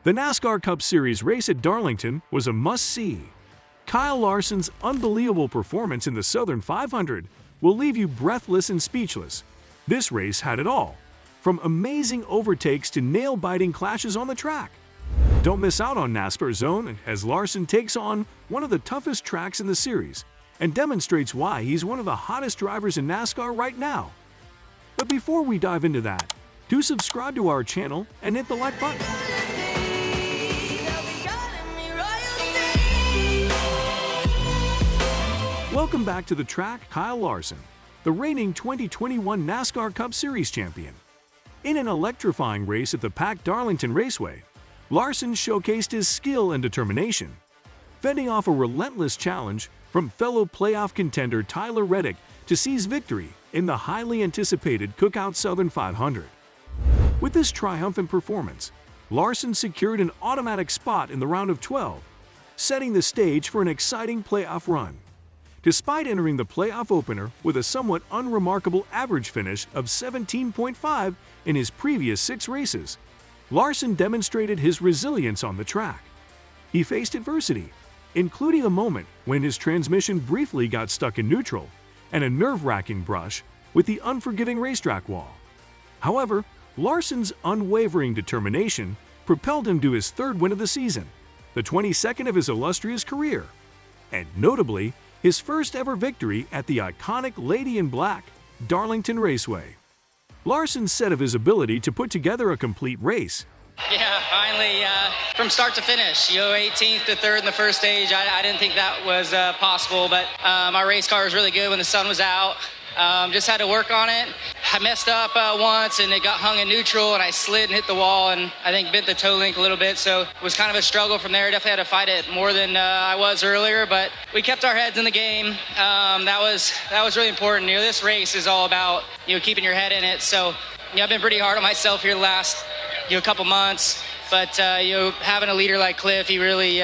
The NASCAR Cup Series race at Darlington was a must-see. Kyle Larson's unbelievable performance in the Southern 500 will leave you breathless and speechless. This race had it all, from amazing overtakes to nail-biting clashes on the track. Don't miss out on NASCAR Zone as Larson takes on one of the toughest tracks in the series and demonstrates why he's one of the hottest drivers in NASCAR right now. But before we dive into that, do subscribe to our channel and hit the like button. Welcome back to the track, Kyle Larson, the reigning 2021 NASCAR Cup Series champion. In an electrifying race at the packed Darlington Raceway, Larson showcased his skill and determination, fending off a relentless challenge from fellow playoff contender Tyler Reddick to seize victory in the highly anticipated Cookout Southern 500. With this triumphant performance, Larson secured an automatic spot in the round of 12, setting the stage for an exciting playoff run. Despite entering the playoff opener with a somewhat unremarkable average finish of 17.5 in his previous 6 races, Larson demonstrated his resilience on the track. He faced adversity, including a moment when his transmission briefly got stuck in neutral and a nerve-wracking brush with the unforgiving racetrack wall. However, Larson's unwavering determination propelled him to his 3rd win of the season, the 22nd of his illustrious career, and notably, his first ever victory at the iconic Lady in Black Darlington Raceway. Larson said of his ability to put together a complete race. Yeah, finally, from start to finish, 18th to 3rd in the first stage. I didn't think that was possible, but my race car was really good when the sun was out. Just had to work on it. I messed up once and it got hung in neutral and I slid and hit the wall and I think bent the toe link a little bit. So it was kind of a struggle from there. Definitely had to fight it more than I was earlier, but we kept our heads in the game. That was really important. This race is all about keeping your head in it. So I've been pretty hard on myself here the last couple months, but having a leader like Cliff, he really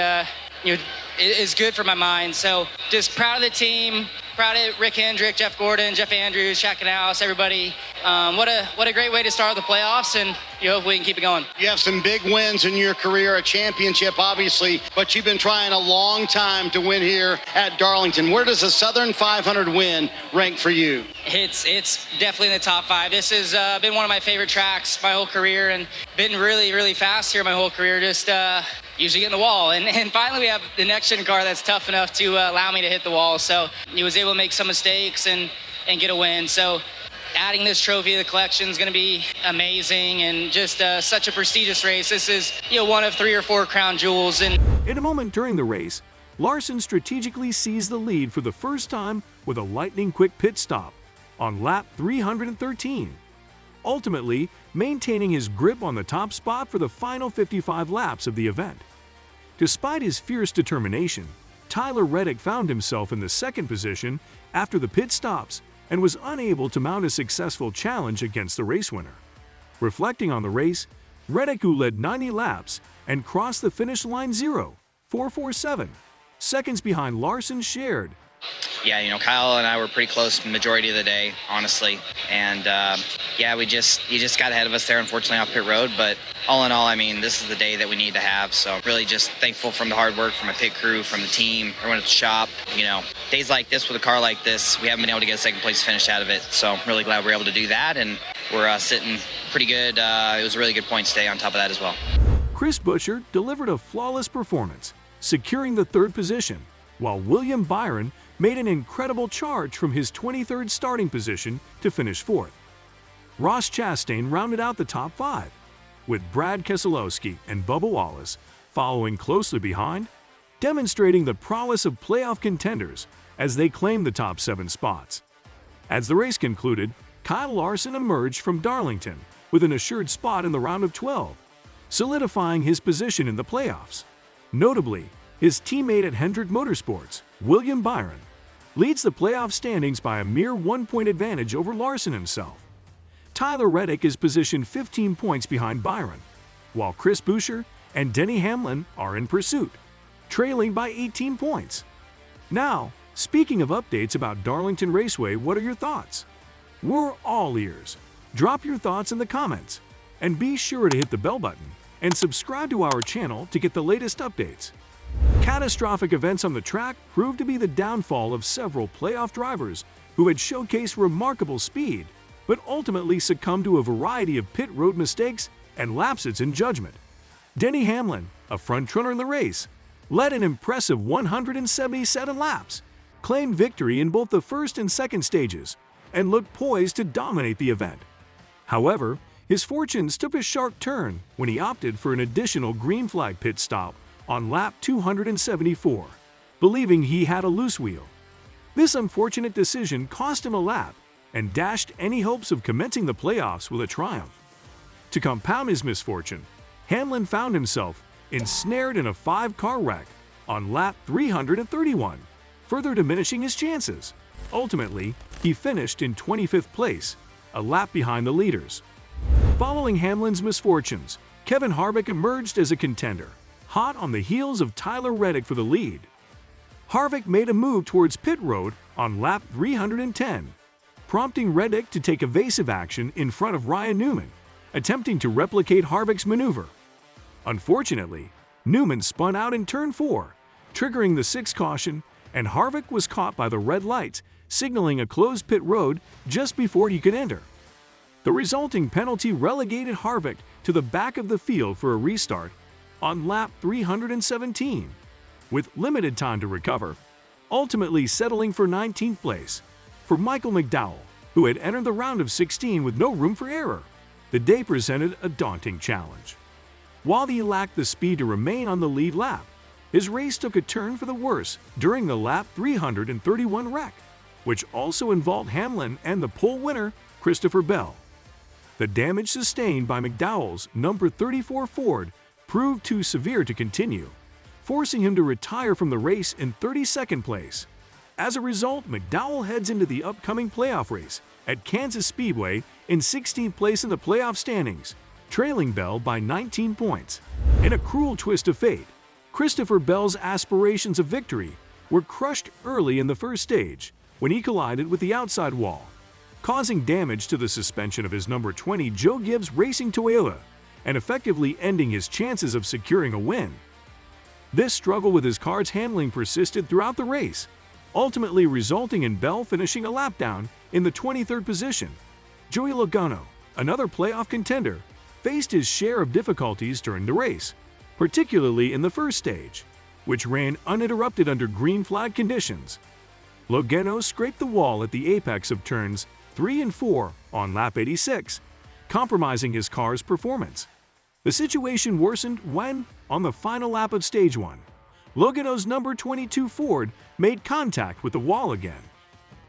is good for my mind. So just proud of the team. Proud of Rick Hendrick, Jeff Gordon, Jeff Andrews, Shaq Canals, everybody. What a great way to start the playoffs, and hope we can keep it going. You have some big wins in your career, a championship, obviously, but you've been trying a long time to win here at Darlington. Where does a Southern 500 win rank for you? It's definitely in the top 5. This has been one of my favorite tracks my whole career, and been really, really fast here my whole career. Just usually get in the wall, and finally we have the next-gen car that's tough enough to allow me to hit the wall. So he was able to make some mistakes and get a win. So adding this trophy to the collection is going to be amazing, and just such a prestigious race. This is one of 3 or 4 crown jewels. And in a moment during the race, Larson strategically seized the lead for the first time with a lightning-quick pit stop on lap 313, ultimately maintaining his grip on the top spot for the final 55 laps of the event. Despite his fierce determination, Tyler Reddick found himself in the 2nd position after the pit stops and was unable to mount a successful challenge against the race winner. Reflecting on the race, Reddick, who led 90 laps and crossed the finish line 0.447 seconds behind Larson, shared, Yeah, Kyle and I were pretty close the majority of the day, honestly. And yeah, you just got ahead of us there, unfortunately, off pit road. But all in all, this is the day that we need to have. So really just thankful from the hard work from my pit crew, from the team, everyone at the shop. Days like this with a car like this, we haven't been able to get a 2nd place finish out of it. So I'm really glad we're able to do that. And we're sitting pretty good. It was a really good points day on top of that as well. Chris Buescher delivered a flawless performance, securing the 3rd position, while William Byron made an incredible charge from his 23rd starting position to finish 4th. Ross Chastain rounded out the top 5, with Brad Keselowski and Bubba Wallace following closely behind, demonstrating the prowess of playoff contenders as they claimed the top 7 spots. As the race concluded, Kyle Larson emerged from Darlington with an assured spot in the round of 12, solidifying his position in the playoffs. Notably, his teammate at Hendrick Motorsports, William Byron, leads the playoff standings by a mere 1-point advantage over Larson himself. Tyler Reddick is positioned 15 points behind Byron, while Chris Buescher and Denny Hamlin are in pursuit, trailing by 18 points. Now, speaking of updates about Darlington Raceway, what are your thoughts? We're all ears. Drop your thoughts in the comments, and be sure to hit the bell button and subscribe to our channel to get the latest updates. Catastrophic events on the track proved to be the downfall of several playoff drivers who had showcased remarkable speed, but ultimately succumbed to a variety of pit road mistakes and lapses in judgment. Denny Hamlin, a front-runner in the race, led an impressive 177 laps, claimed victory in both the first and second stages, and looked poised to dominate the event. However, his fortunes took a sharp turn when he opted for an additional green flag pit stop on lap 274, believing he had a loose wheel. This unfortunate decision cost him a lap and dashed any hopes of commencing the playoffs with a triumph. To compound his misfortune, Hamlin found himself ensnared in a 5-car wreck on lap 331, further diminishing his chances. Ultimately, he finished in 25th place, a lap behind the leaders. Following Hamlin's misfortunes, Kevin Harvick emerged as a contender, hot on the heels of Tyler Reddick for the lead. Harvick made a move towards pit road on lap 310, prompting Reddick to take evasive action in front of Ryan Newman, attempting to replicate Harvick's maneuver. Unfortunately, Newman spun out in turn 4, triggering the 6th caution, and Harvick was caught by the red lights, signaling a closed pit road just before he could enter. The resulting penalty relegated Harvick to the back of the field for a restart on lap 317, with limited time to recover, ultimately settling for 19th place. For Michael McDowell, who had entered the round of 16 with no room for error, the day presented a daunting challenge. While he lacked the speed to remain on the lead lap, his race took a turn for the worse during the lap 331 wreck, which also involved Hamlin and the pole winner, Christopher Bell. The damage sustained by McDowell's number 34 Ford proved too severe to continue, forcing him to retire from the race in 32nd place. As a result, McDowell heads into the upcoming playoff race at Kansas Speedway in 16th place in the playoff standings, trailing Bell by 19 points. In a cruel twist of fate, Christopher Bell's aspirations of victory were crushed early in the first stage when he collided with the outside wall, causing damage to the suspension of his number 20 Joe Gibbs Racing Toyota and effectively ending his chances of securing a win. This struggle with his car's handling persisted throughout the race, ultimately resulting in Bell finishing a lap down in the 23rd position. Joey Logano, another playoff contender, faced his share of difficulties during the race, particularly in the first stage, which ran uninterrupted under green flag conditions. Logano scraped the wall at the apex of turns 3 and 4 on lap 86, compromising his car's performance. The situation worsened when, on the final lap of stage 1, Logano's number 22 Ford made contact with the wall again.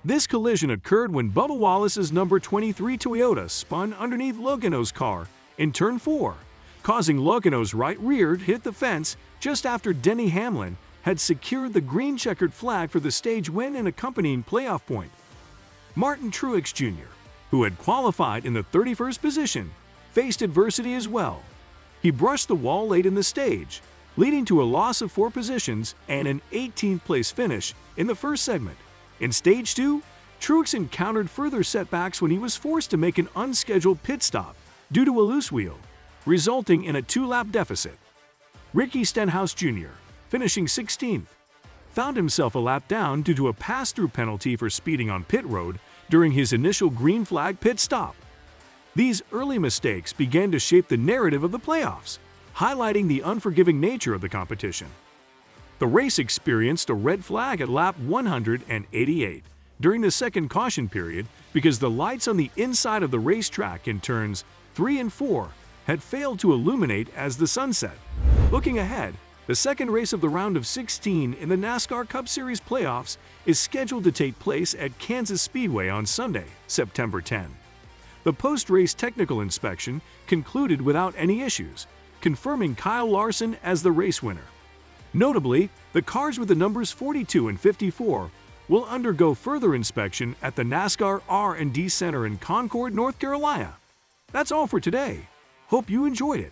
This collision occurred when Bubba Wallace's number 23 Toyota spun underneath Logano's car in turn 4, causing Logano's right rear to hit the fence just after Denny Hamlin had secured the green checkered flag for the stage win and accompanying playoff point. Martin Truex Jr., who had qualified in the 31st position, faced adversity as well. He brushed the wall late in the stage, leading to a loss of 4 positions and an 18th place finish in the first segment. In stage 2, Truex encountered further setbacks when he was forced to make an unscheduled pit stop due to a loose wheel, resulting in a 2-lap deficit. Ricky Stenhouse Jr., finishing 16th, found himself a lap down due to a pass-through penalty for speeding on pit road during his initial green flag pit stop. These early mistakes began to shape the narrative of the playoffs, highlighting the unforgiving nature of the competition. The race experienced a red flag at lap 188 during the second caution period because the lights on the inside of the racetrack in turns 3 and 4 had failed to illuminate as the sun set. Looking ahead, the second race of the round of 16 in the NASCAR Cup Series playoffs is scheduled to take place at Kansas Speedway on Sunday, September 10. The post-race technical inspection concluded without any issues, confirming Kyle Larson as the race winner. Notably, the cars with the numbers 42 and 54 will undergo further inspection at the NASCAR R&D Center in Concord, North Carolina. That's all for today. Hope you enjoyed it.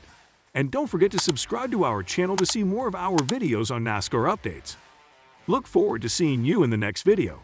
And don't forget to subscribe to our channel to see more of our videos on NASCAR updates. Look forward to seeing you in the next video.